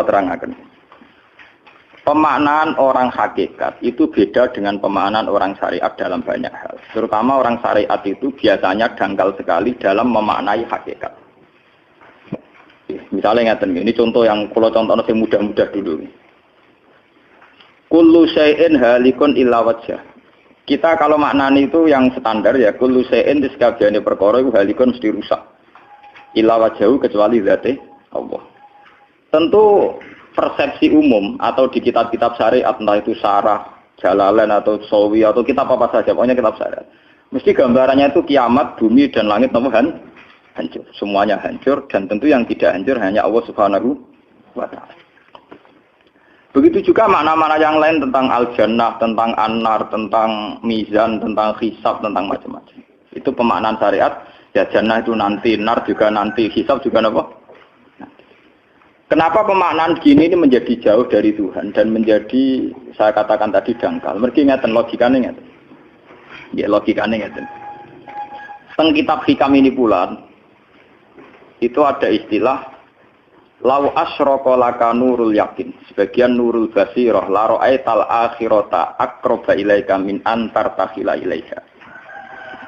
terangaken. Pemaknaan orang hakikat itu beda dengan pemaknaan orang syariat dalam banyak hal. Terutama orang syariat itu biasanya dangkal sekali dalam memaknai hakikat. Misalnya ngeten ini contoh yang kalau contohnya yang mudah-mudah dulu. Kullu syai'in halikun illa wajhah. Kita kalau maknani itu yang standar ya kullu syai'in di sekabiane perkara itu halikun mesti rusak. Illa wajhahu kecuali zate Allah. Tentu persepsi umum atau di kitab-kitab syariat entah itu Syarah, Jalalain atau Sawi atau kitab apa saja, pokoknya kitab syariat. Mesti gambarannya itu kiamat, bumi dan langit hancur. Semuanya hancur dan tentu yang tidak hancur hanya Allah Subhanahu wa taala. Begitu juga makna-makna yang lain tentang al-jannah, tentang an-nar, tentang mizan, tentang hisab, tentang macam-macam. Itu pemaknaan syariat, ya jannah itu nanti, nar juga nanti, hisab juga apa? Kenapa pemaknaan gini ini menjadi jauh dari Tuhan dan menjadi, saya katakan tadi, dangkal. Mereka ngeten logikanya ngeten. Ya logikanya ngeten. Teng kitab hikam ini pula, itu ada istilah lau asyraka laka nurul yakin. Sebagian nurul basirah la ra'aital akhirata aqraba ilaika min antar takhila ilaika.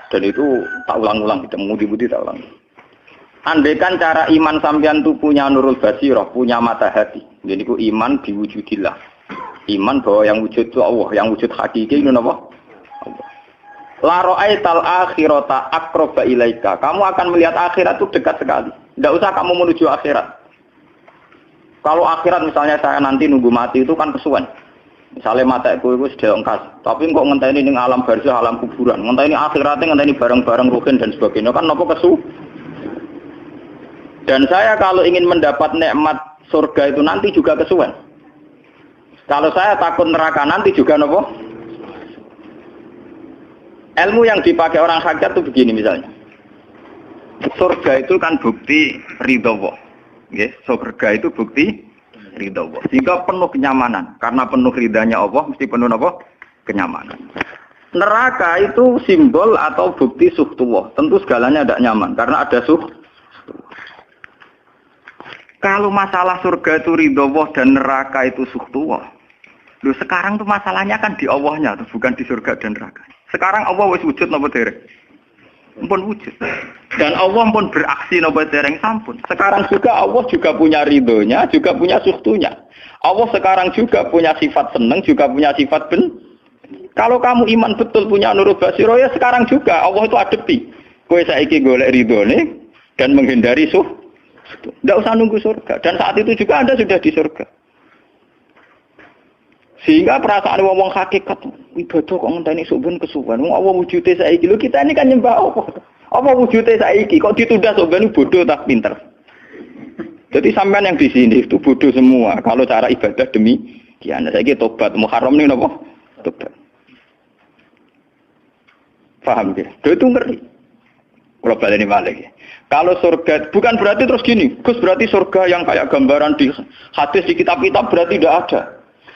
Dan itu tak ulang-ulang, kita mudi-mudi tak ulang. Andaikan cara iman sampean itu punya nurul basirah, punya mata hati. Jadi ku iman diwujudillah. Iman bahwa yang wujud itu Allah, yang wujud hakiki itu apa? Allah. La ra'aital akhirata aqraba ilaika. Kamu akan melihat akhirat itu dekat sekali. Tidak usah kamu menuju akhirat. Kalau akhirat misalnya saya nanti nunggu mati itu kan kesuwen. Misalnya mata itu sudah engkas, tapi kok ngenteni ning alam barzah, alam kuburan. Ngenteni akhiratnya, ngenteni barang-barang ruhin dan sebagainya kan napa kesu? Dan saya kalau ingin mendapat nikmat surga itu nanti juga kesuwen. Kalau saya takut neraka nanti juga nopo. Ilmu yang dipakai orang hakikat itu begini misalnya. Surga itu kan bukti ridho Allah. Nggih, surga itu bukti ridho Allah. Sehingga penuh kenyamanan. Karena penuh ridhanya Allah mesti penuh nopo? Kenyamanan. Neraka itu simbol atau bukti suhtullah. Tentu segalanya tidak nyaman karena ada Kalau masalah surga itu ridho Allah dan neraka itu suhtullah. Loh sekarang tuh masalahnya kan di Allahnya, bukan di surga dan neraka. Sekarang Allah wis wujud napa dereng? Pun wujud. Dan Allah pun beraksi napa dereng sampun. Sekarang juga Allah juga punya ridhonya, juga punya suhtunya. Allah sekarang juga punya sifat seneng, juga punya sifat Kalau kamu iman betul punya nurul basiro ya sekarang juga Allah itu adepi. Kowe saiki golek ridhone dan menghindari tidak usah nunggu surga. Dan saat itu juga Anda sudah di surga. Sehingga perasaan wong hakikat ibadah kok ngenteni suben kesuwen. Wong Allah wujude saiki. Lho kita ini kan nyembah apa? Apa wujude saiki kok ditunda suben bodoh tak pinter. Jadi sampean yang di sini itu bodoh semua. Kalau cara ibadah demikian. Saiki tobat Muharram ning napa? Tobat. Paham ya? Itu ngeri. Kalau baleni balik ya. Kalau surga, bukan berarti terus gini, Gus berarti surga yang kayak gambaran di hadis di kitab-kitab berarti tidak ada.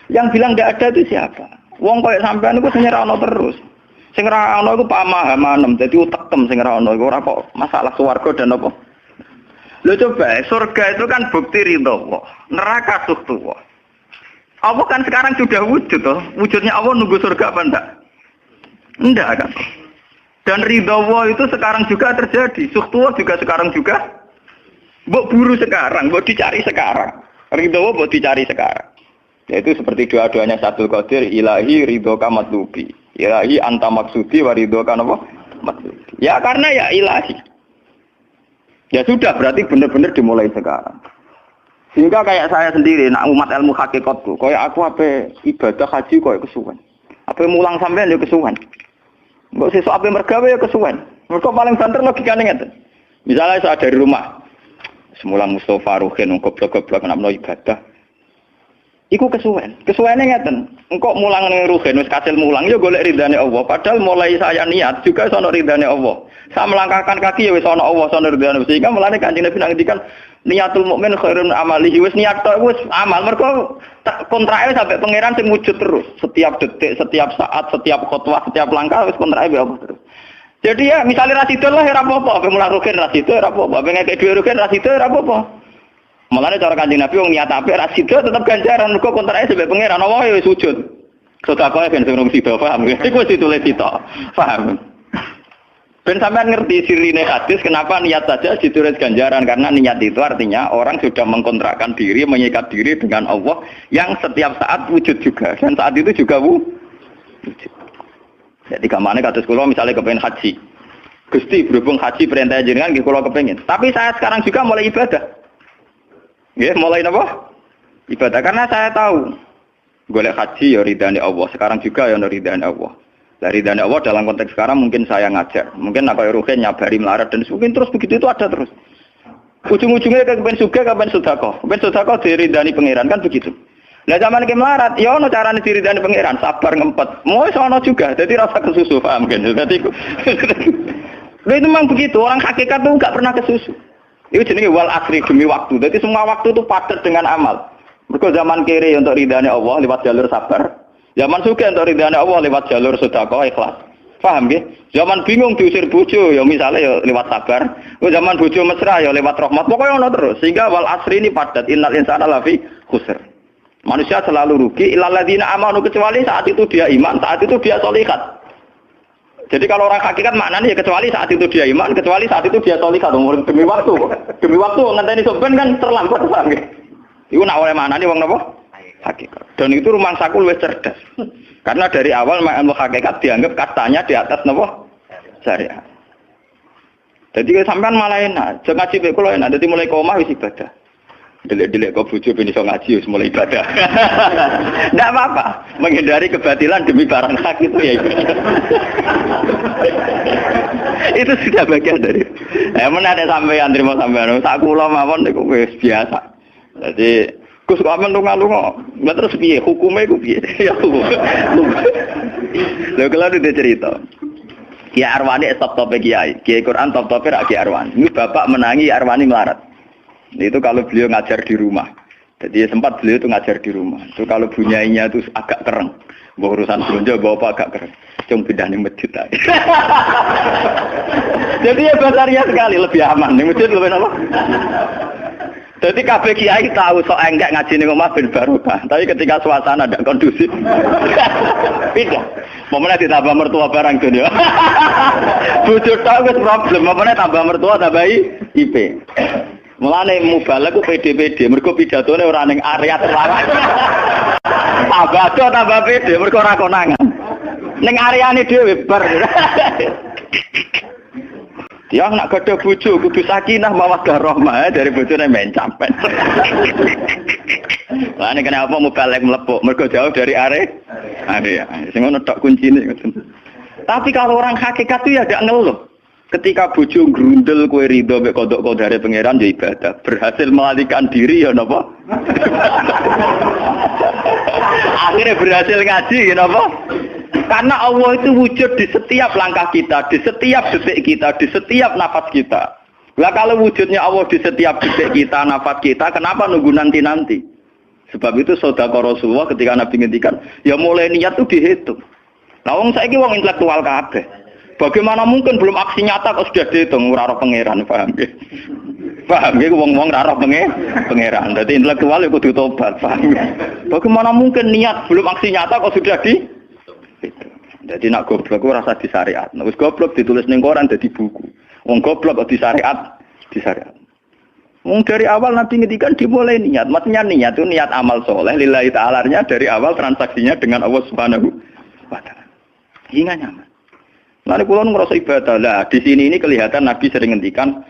Yang bilang tidak ada itu siapa? Wong kayak sampean itu sing ora ono terus. Sing ora ono iku pamahaman, dadi utekem sing ora ono iku ora kok masalah swarga dan apa. Lho coba, surga itu kan bukti ridho Allah, neraka suhtullah. Allah kan sekarang sudah wujud toh. Wujudnya Allah nunggu surga apa enggak? Enggak kan. Dan ridho Allah itu sekarang juga terjadi. Suhtullah juga sekarang juga. Mbok buru sekarang, mbok dicari sekarang. Ridho Allah mbok dicari sekarang. Yaitu seperti doa-doanya Satul Qadir, ilahi ridhoka matlubi. Ilahi anta maksudi wa ridhoka apa? Matlubi. Ya karena ya ilahi. Ya sudah, berarti benar-benar dimulai sekarang. Sehingga kayak saya sendiri, nak umat ilmu hakikatku, kayak aku apa ibadah haji kayak kesuwen. Apa mulang sampean ya kesuwen. Mbok sesuk ape mergawe ya kesuwen. Mergo paling banter logikane ngeten. Misalnya saya dari rumah. Semula Mustofa Ruhin goblok-goblok nak menawa ibadah. Iku kesuwen. Kesuwene ngeten. Engko mulang ning Ruhin wis kasil mulang ya golek ridane Allah. Padahal mulai saya niat juga sono ridane Allah. Saya melangkahkan kaki ya wis ana Allah sono ridane. Sehingga mulane Kanjeng Nabi ngendikan niatul mukmin khairun amalihi wis niat tok wis amal. Mergo kontrake sampai pangeran sing wujud terus. Setiap detik, setiap saat, setiap khotbah, setiap langkah wis kontrake Allah terus. Jadi ya misalnya rasido lah ora apa-apa, ape mulang Ruhin rasido ora apa-apa, ape ngekek dhuwit Ruhin rasido ora apa-apa. Mulane cara Kanjeng Nabi wong niat apik ra sida tetep ganjaran mergo kontrake sebab pangeran Allah ya sujud. Sedekah ben sing sida paham. Iku wis ditulis sita. Paham. Ben sampean ngerti sirine hadis kenapa niat saja ditulis ganjaran karena niat itu artinya orang sudah mengkontrakkan diri, mengikat diri dengan Allah yang setiap saat wujud juga dan saat itu juga wujud. Jadi kamane kados kula misalnya kepengin haji. Gusti berhubung haji perintah jenengan nggih kula kepengin. Tapi saya sekarang juga mulai ibadah. Nggih, mulai napa? Ibadah karena saya tahu golek haji ya ridane Allah. Sekarang juga ya ridane Allah. Dari dana Allah dalam konteks sekarang mungkin saya ngajar, mungkin apa Ruhin nyabari melarat dan mungkin terus begitu itu ada terus. Ujung-ujungnya kepen suga, kepen sodako dari dani pangeran kan begitu. Nah zaman ke melarat, ya ono carane diri dani pangeran, sabar ngempet, mau sono juga, jadi rasa kesusu paham kan? Jadi itu memang begitu, orang hakikat tuh nggak pernah kesusu. Itu jenenge wal asri demi waktu, jadi semua waktu itu padat dengan amal. Mergo zaman kiri untuk ridane Allah lewat jalur sabar. Zaman suka untuk ridhane Allah lewat jalur sedekah ikhlas. Paham nggih? Zaman bingung diusir bojo ya misalnya ya lewat sabar. Zaman bojo mesra ya lewat rahmat. Pokoknya ono terus. Sehingga wal asri ini padat innal insana lafi khusr. Manusia selalu rugi illal ladzina amanu kecuali saat itu dia iman, saat itu dia sholihat. Jadi kalau orang hakikat maknanya ya kecuali saat itu dia iman, kecuali saat itu dia sholihat. Demi waktu. Demi waktu ngenteni sampean kan terlambat paham nggih. Iku nak oleh maknane wong napa? Hakikat. Dan itu rumah sakul wis cerdas. Karena dari awal ilmu hakikat dianggap katanya di atas napa? Syariat. Jadi sampean malah enak, jangan ngaji mek kula enak, dadi mulai omah wis ibadah. Delik-delik kok bojo ben iso ngaji wis mulai ibadah. Ndak apa-apa, menghindari kebatilan demi barang hak itu ya. Itu sudah bagian dari. Mana ada sampean terima sampean, sak kula mawon niku wis biasa. Jadi Gus kok amen lunga-lunga. Lah terus piye? Hukume iku piye? Ya hukum. Lha kalau dia cerita. Kiai Arwani top-top kiai. Kiai Quran top-top ra Kiai Arwani. Ini bapak menangi Arwani melarat. Itu kalau beliau ngajar di rumah. Jadi sempat beliau itu ngajar di rumah. Itu kalau bunyainya itu agak kereng. Bawa urusan belanja bawa agak kereng. Cuma pindah ning masjid aja. Jadi ya basaria sekali lebih aman. Ning masjid lebih apa? Jadi kabeh kiai tahu sok enggak ngaji ning omah ben barokah. Tapi ketika suasana tidak kondusif, pindah. Momennya ditambah mertua barang dunia. Bojo tok wis problem, momennya tambah mertua tambah IP. Mulane mubalek ku PD-PD, mergo pidatone ora ning area terlarang. Tambah do tambah PD, mergo ora konangan. Ning areane dhewe bar. Ya nak gadah bojo kudu sakinah mawaddah rahmah dari bojone men campet. Lah nek kenapa mubalek mlepuk mergo jauh dari area. Sing ngono tok kuncine. Tapi kalau orang hakikat itu ya gak ngeluh. Ketika bojo grundel kowe ridho mek kodok-kodare pangeran ya ibadah. Berhasil melalikan diri ya napa? Akhirnya berhasil ngaji ya napa? Karena Allah itu wujud di setiap langkah kita, di setiap detik kita, di setiap nafas kita. Lah kalau wujudnya Allah di setiap detik kita, nafas kita, kenapa nunggu nanti-nanti? Sebab itu sedekah Rasulullah ketika Nabi ngendikan, ya mulai niat itu dihitung. Lah wong saiki wong intelektual kabeh. Bagaimana mungkin belum aksi nyata kok sudah dihitung ora roh pangeran, paham nggih? Paham nggih wong-wong ora roh pangeran. Dadi intelektual iku kudu tobat, paham. Bagaimana mungkin niat belum aksi nyata kok sudah di jadi nak goblok rasa di syariat. Nah, wis goblok ditulis ning koran dadi buku. Wong goblok kok di syariat. Wong dari awal Nabi ngendikan dimulai niat. Maksudnya niat itu niat amal soleh lillahi ta'ala-nya dari awal transaksinya dengan Allah Subhanahu wa taala. Hingga nyaman. Lalu kula ngrasa ibadah. Lah di sini ini kelihatan Nabi sering ngendikan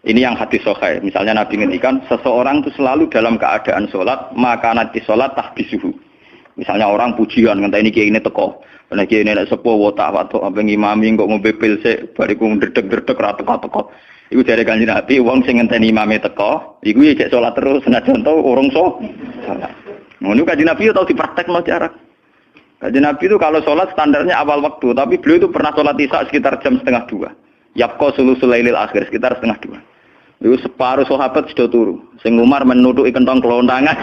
ini yang hadis sahih. Misalnya Nabi ngendikan seseorang itu selalu dalam keadaan salat, maka nanti salat tahbisuhu. Misalnya orang pujian ngenteni kiai ini teko. Nek kiai nek sepuh watak watuk ambeng imami kok ngombe pil sik bariku ndredeg-ndredeg ra teko-teko. Iku jare Kanjeng Nabi wong sing ngenteni imame teko, iku ya cek salat terus senajan to urung salat. Ngono Kanjeng Nabi tau dipraktekno cara. Kanjeng Nabi itu kalau salat standarnya awal waktu, tapi beliau itu pernah salat Isya sekitar jam 1:30. Yaqqa sulusul lailil akhir sekitar 1:30. Iku separuh sahabat sudah turu. Sing Umar menutuki kentong kelontangan.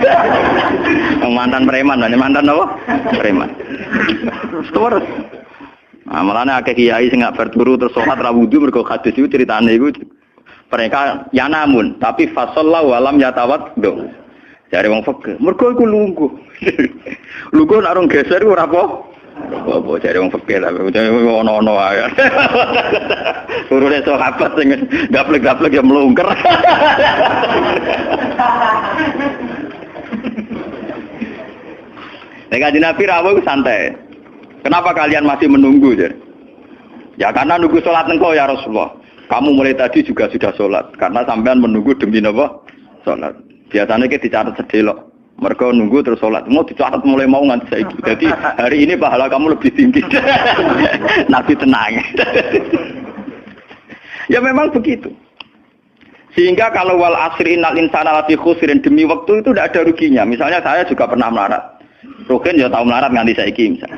Mantan preman, mantan apa? Preman. Terus. Nah, malane akeh kiai sing gak berturu terus salat ra wudu mergo hadis iku critane iku Mereka ya namun, tapi fasallahu alam yatawaddo. Jare wong fikih, mergo iku lungguh. Lungguh nek orang geser ora apa jare wong fikih lah, ono-ono ae. Urune sahabat sing gaplek-gaplek ya mlungker. Nek Kanjeng Nabi rawuh santai. Kenapa kalian masih menunggu? Ya karena nunggu sholat engkau ya Rasulullah. Kamu mulai tadi juga sudah sholat. Karena sampean menunggu demi apa? Sholat. Biasanya kita dicatat sedelok. Mereka nunggu terus sholat. Mau dicatat mulai mau nganti saiki. Jadi hari ini pahala kamu lebih tinggi. Nabi tenang. Ya memang begitu. Sehingga kalau wal asri innal insana lafi khusrin, demi waktu itu tidak ada ruginya. Misalnya saya juga pernah melarat. Rugen ya tahu melarat nganti saiki misalnya.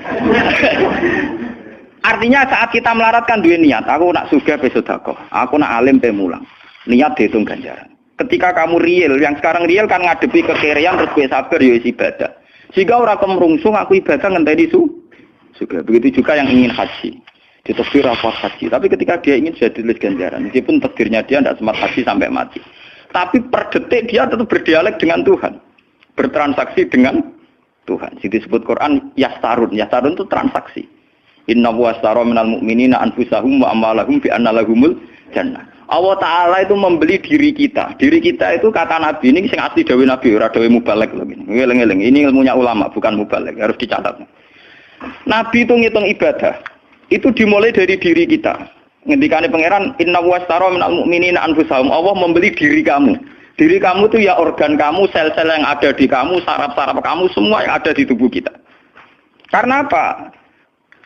Artinya saat kita melarat kan duwe niat, aku nak sugih pe sedekah, aku nak alim pe mulang. Niat dihitung ganjaran. Ketika kamu real, yang sekarang real kan ngadepi kekerean terus kowe sabar ya ibadah. Jika ora kemrungsung aku ibadah ngenteni sugih. Begitu juga yang ingin haji. Ditakdir apa haji, tapi ketika dia ingin sudah ditulis ganjaran, meskipun takdirnya dia tidak sempat haji sampai mati. Tapi per detik dia tetap berdialog dengan Tuhan. Bertransaksi dengan Tuhan. Jadi disebut Quran yastarun. Yastarun itu transaksi. Inna washtara minal mu'minina anfusahum wa amwalahum bi anna lahumul jannah. Allah Ta'ala itu membeli diri kita. Diri kita itu kata Nabi ini sing asli dawuh Nabi, ora dawuh mubalek lho ngene. Ngeling-eling. Ini ilmunya ulama bukan mubalek, harus dicatat. Nabi itu ngitung ibadah. Itu dimulai dari diri kita. Ngendikane pangeran inna washtara minal mu'minina anfusahum. Allah membeli diri kamu. Diri kamu itu ya organ kamu, sel-sel yang ada di kamu, saraf-saraf kamu, semua yang ada di tubuh kita. Karena apa?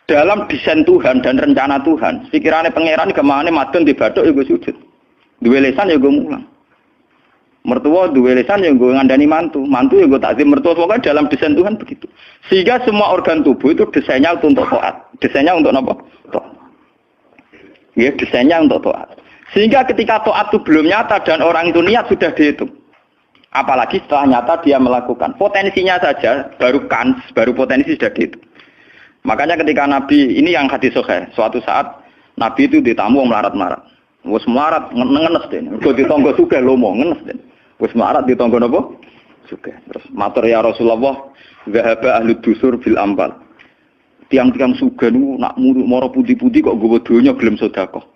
Dalam desain Tuhan dan rencana Tuhan, pikirannya pangeran kemana madun di batuk ya gue sujud, dua lesan ya gue mulang, mertua dua lesan ya gue ngandani mantu ya gue takzim mertua. Pokoknya dalam desain Tuhan begitu. Sehingga semua organ tubuh itu desainnya untuk taat, desainnya untuk apa? Taat. Ya desainnya untuk taat. Sehingga ketika taat itu belum nyata dan orang itu niat sudah dihitung. Apalagi setelah nyata dia melakukan, potensinya saja baru potensi sudah dihitung. Makanya ketika Nabi, ini yang hadis sahih, suatu saat Nabi itu ditamu melarat-melarat. Wes melarat ngenes deh. Kok ditonggo sugih lomo ngenes deh. Wes melarat ditonggo napa? Sugih. Terus matur ya Rasulullah, zahaba ahli dusur bil ambal. Tiang-tiang sugih niku nak moro putih-putih kok nggawa donya gelem sedekah.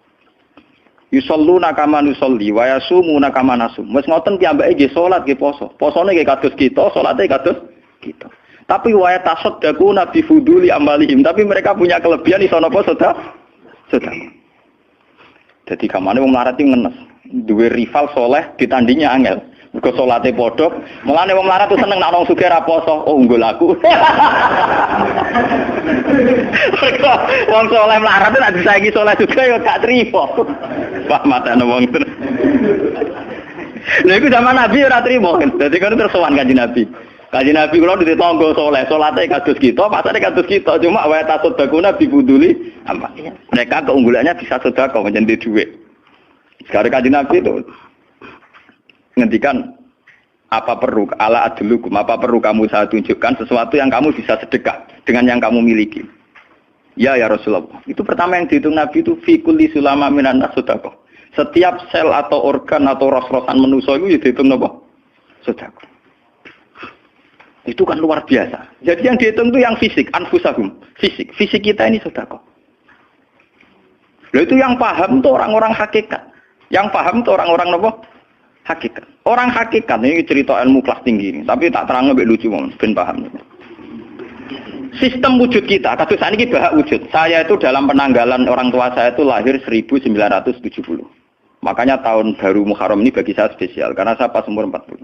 Yusalluna kama nusolli wa yasumuna kama nasum. Wes ngoten piyambake nggih salat nggih poso. Posone nggih kados kita, salate kados kita. Tapi wa tasaddaqu nabi fuduli amalihim, tapi mereka punya kelebihan iso napa sedekah. Jadi kamane wong melarat iki ngenes, duwe rival soleh ditandingi angel. Mergo salate padha, mulane wong melarat tuh seneng nek wong sugih ra poso, oh unggul aku. Mergo wong soleh melarat nek disaiki soleh juga ya gak trimo. Wah matane wong tenan. Lha iku zaman Nabi ora trimo kan. Dadi kan terus sowan Kanjeng Nabi. Kanjeng Nabi kula ditonggo saleh, salate kados kita, pasane kados kita, cuma wa tasaddaquna bi buduli amal. Mereka keunggulannya bisa sedekah menjadi duit. Sekarang Kanjeng Nabi itu ngendikan apa perlu ala adlukum, apa perlu kamu saya tunjukkan sesuatu yang kamu bisa sedekah dengan yang kamu miliki. Ya Rasulullah. Itu pertama yang dihitung Nabi itu fi kulli sulama minan nas sedekah. Setiap sel atau organ atau ros-rosan manusia itu dihitung napa? Sedekah. Itu kan luar biasa. Jadi yang dihitung itu yang fisik, anfusahum, fisik. Fisik kita ini sedekah. Lalu itu yang paham itu orang-orang hakikat. Yang paham itu orang-orang apa? Hakikat. Orang hakikat ini cerita ilmu kelas tinggi ini, tapi tak terang lebih lucu ben paham. Sistem wujud kita, kasus ini bahak wujud. Saya itu dalam penanggalan orang tua saya itu lahir 1970. Makanya tahun baru Muharram ini bagi saya spesial karena saya pas umur 40.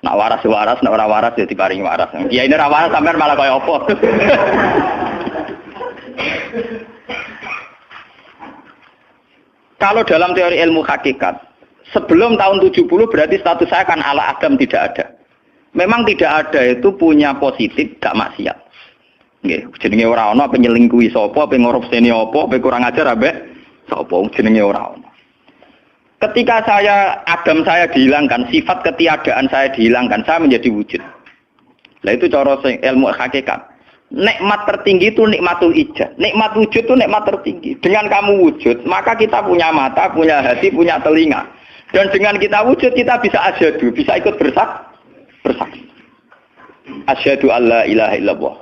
Nak waras, nak ora waras ya diparingi waras. Ya ini ora waras sampean malah kaya apa. Kalau dalam teori ilmu hakikat, sebelum tahun 70 berarti status saya kan ala Adam tidak ada. Memang tidak ada itu punya positif, gak maksiat. Nggih, jenenge ora ana penyelingkuhi sapa, pe ngorupseni apa, pe kurang ajar ambek sapa, jenenge ora ana. Ketika Adam saya dihilangkan, sifat ketiadaan saya dihilangkan, saya menjadi wujud. Nah itu cara ilmu hakikat. Nikmat tertinggi itu nikmatul ijad. Nikmat wujud itu nikmat tertinggi. Dengan kamu wujud, maka kita punya mata, punya hati, punya telinga. Dan dengan kita wujud kita bisa asyhadu, bisa ikut bersaksi. Asyhadu alla ilaha illallah.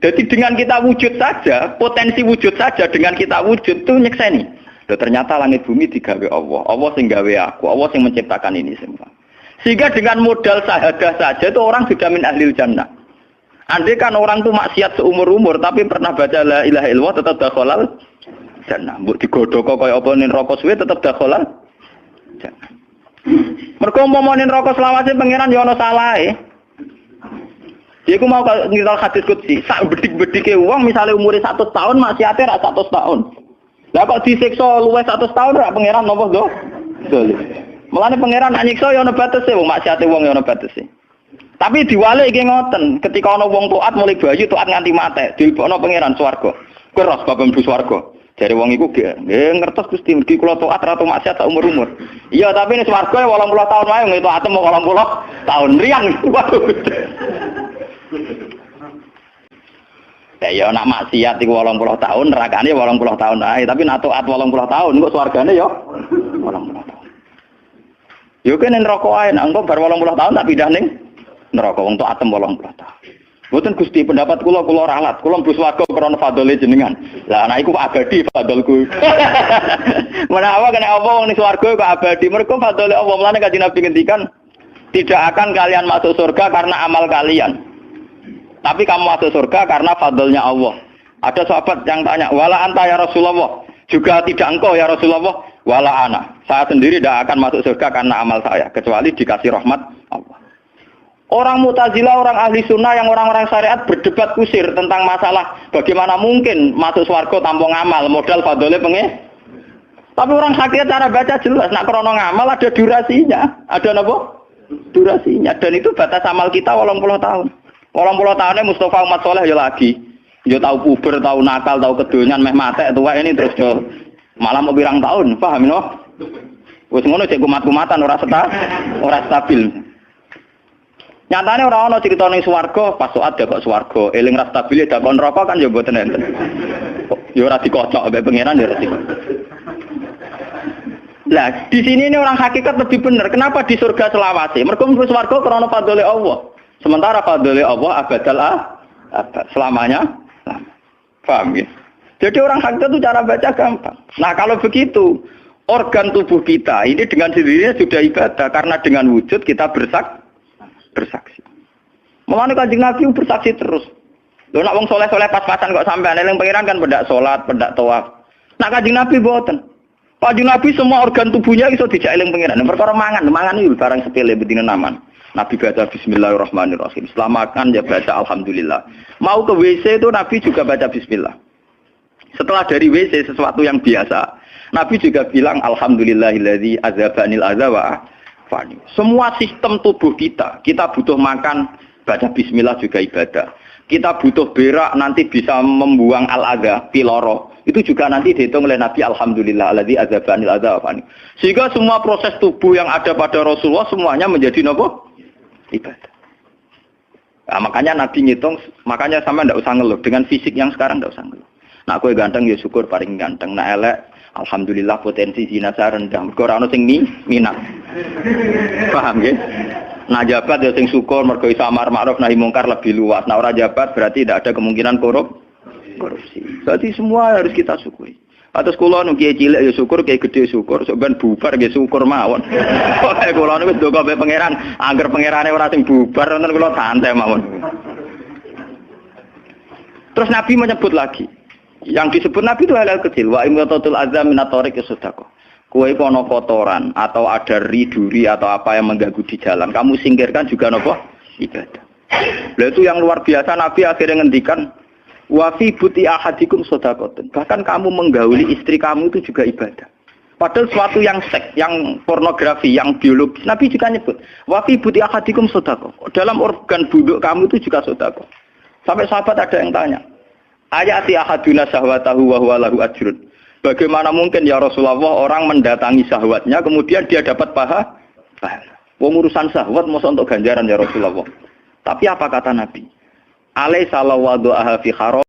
Jadi dengan kita wujud saja, potensi wujud saja dengan kita wujud itu nyekseni. Ternyata langit bumi digawe Allah. Allah sing gawe aku, Allah sing menciptakan ini semua. Sehingga dengan modal syahadah saja itu orang sudah min ahlil jannah. Andai kan orang itu maksiat seumur-umur tapi pernah baca la ilaha illallah tetap dakhalal jannah. Mbok digodhok kaya apa ning neraka suwe tetap dakhalal jannah. Mergo umpama ning neraka selawase pangeran ya ana salahe. Iku mau ngiral hadis qudsi, sak bedik-bedike wong misale umure 100 tahun maksiate ra 100 tahun. Lah kok disiksa luwih 100 tahun ra pangeran napa do? Dolim. Mulane pangeran nyiksa ya ana batese wong maksiate wong ya ana batese. Tapi diwalik iki ngoten, ketika ana wong taat mulai bayi taat nganti mate, dilebokno pangeran swarga. Keros bab mlebu swarga. Jare wong iku nggih ngertos Gusti mergi kula taat ra maksiat sak umur-umur. Iya, tapi ning swarga 80 tahun wae ngene taat mau 80 tahun riang. Waduh. Ya nak maksiat iku 80 tahun, nerakane 80 tahun ae, tapi nak taat 80 tahun kok swargane ya 80 tahun. Yo kene neraka ae, nek engko bar 80 tahun tak pindah ning neraka wong taat 80 tahun. Mboten Gusti pendapat kula ralat, kula mlebu swarga krana fadhole jenengan. Lah anak iku abadi fadholku. Menawa kena apa wong ning swarga kok abadi, mergo fadhole Allah. Mulane Kanjeng Nabi ngendikan, tidak akan kalian masuk surga karena amal kalian. Tapi kamu masuk surga karena fadlnya Allah. Ada sahabat yang tanya, wala anta ya Rasulullah. Juga tidak engkau ya Rasulullah. Wala ana. Saya sendiri tidak akan masuk surga karena amal saya. Kecuali dikasih rahmat Allah. Orang Mu'tazilah, orang ahli sunnah yang orang-orang syariat berdebat kusir tentang masalah bagaimana mungkin masuk surga tanpa ngamal. Modal fadlnya pengen. Tapi orang hakikat cara baca jelas. Nak krono ngamal ada durasinya. Ada apa? Durasinya. Dan itu batas amal kita 80 tahun. 80 tahunnya Mustafa Umat Soleh ya lagi. Ya tahu puber, tahu nakal, tahu kedonyan, meh matek tua ini terus yo malah mau birang tahun, paham no? Wes ngono cek kumat-kumatan ora stabil. Nyatane ora ana crita ning swarga, pas saat ya kok swarga, eling ra stabil ya kon neraka kan ya mboten enten. Ya ora dikocok mbek pangeran ya ora dikocok. Lah, di sini ini orang hakikat lebih benar. Kenapa di surga selawase? Mergo mlebu swarga krana fadhole Allah. Sementara fadlnya Allah abadal abad selamanya lama. Paham ya? Jadi orang hakikat itu cara baca gampang. Nah kalau begitu organ tubuh kita ini dengan sendirinya sudah ibadah karena dengan wujud kita bersaksi. Mulane Kanjeng Nabi bersaksi terus. Lho nak wong soleh-soleh pas-pasan kok sampean eling pangeran kan pendak salat, pendak tawaf. Nak Kanjeng Nabi mboten. Kanjeng Nabi semua organ tubuhnya iso dijak eling pangeran. Perkara mangan iki barang sepele bedine naman. Nabi baca bismillahirrahmanirrahim. Setelah makan ya baca alhamdulillah. Mau ke WC itu Nabi juga baca bismillah. Setelah dari WC sesuatu yang biasa, Nabi juga bilang alhamdulillahilladzi azhabanil adza wa afani. Semua sistem tubuh kita butuh makan, baca bismillah juga ibadah. Kita butuh berak nanti bisa membuang al-adza, piloro. Itu juga nanti dihitung oleh Nabi alhamdulillah alladzi azhabanil adza wa afani. Sehingga semua proses tubuh yang ada pada Rasulullah semuanya menjadi napa? Ibadah. Nah, makanya Nabi ngitung, makanya sama ndak usah ngeluh dengan fisik yang sekarang ndak usah ngeluh. Nah, kowe ganteng ya syukur paling ganteng. Nah, elek alhamdulillah potensi zina rendah. Mergo ora ono sing minat. Paham nggih? Nah, jabat ya sing syukur mergo iso amar ma'ruf nahi mungkar lebih luas. Nah, ora jabat berarti tidak ada kemungkinan korupsi. Jadi semua harus kita syukuri. Atus kula nu kiye cilik ya syukur, kiye gedhe syukur, sok ben bubar nggih syukur mawon. Pokoke kula niku ndonga be pangeran, angger pangerane ora sing bubar wonten kula santai mawon. Terus Nabi menyebut lagi. Yang disebut Nabi itu hal-hal kecil. Wa imatatul azam minatorik sedekah. Kowe ana kotoran atau ada riduri atau apa yang mengganggu di jalan, kamu singkirkan juga napa? Ibadah. Lah itu yang luar biasa Nabi akhirnya ngendikan wa fi buti ahadikum shadaqatun. Bahkan kamu menggauli istri kamu itu juga ibadah. Padahal suatu yang seks, yang pornografi, yang biologis, Nabi juga nyebut wa fi buti ahadikum shadaqah. Dalam organ buduk kamu itu juga sedekah. Sampai sahabat ada yang tanya, ayati ahaduna syahwatahu wa huwa lahu ajrun. Bagaimana mungkin ya Rasulullah orang mendatangi syahwatnya kemudian dia dapat pahala? Wong urusan syahwat masa untuk ganjaran ya Rasulullah. Tapi apa kata Nabi? Alaisa law wada'aha fi haram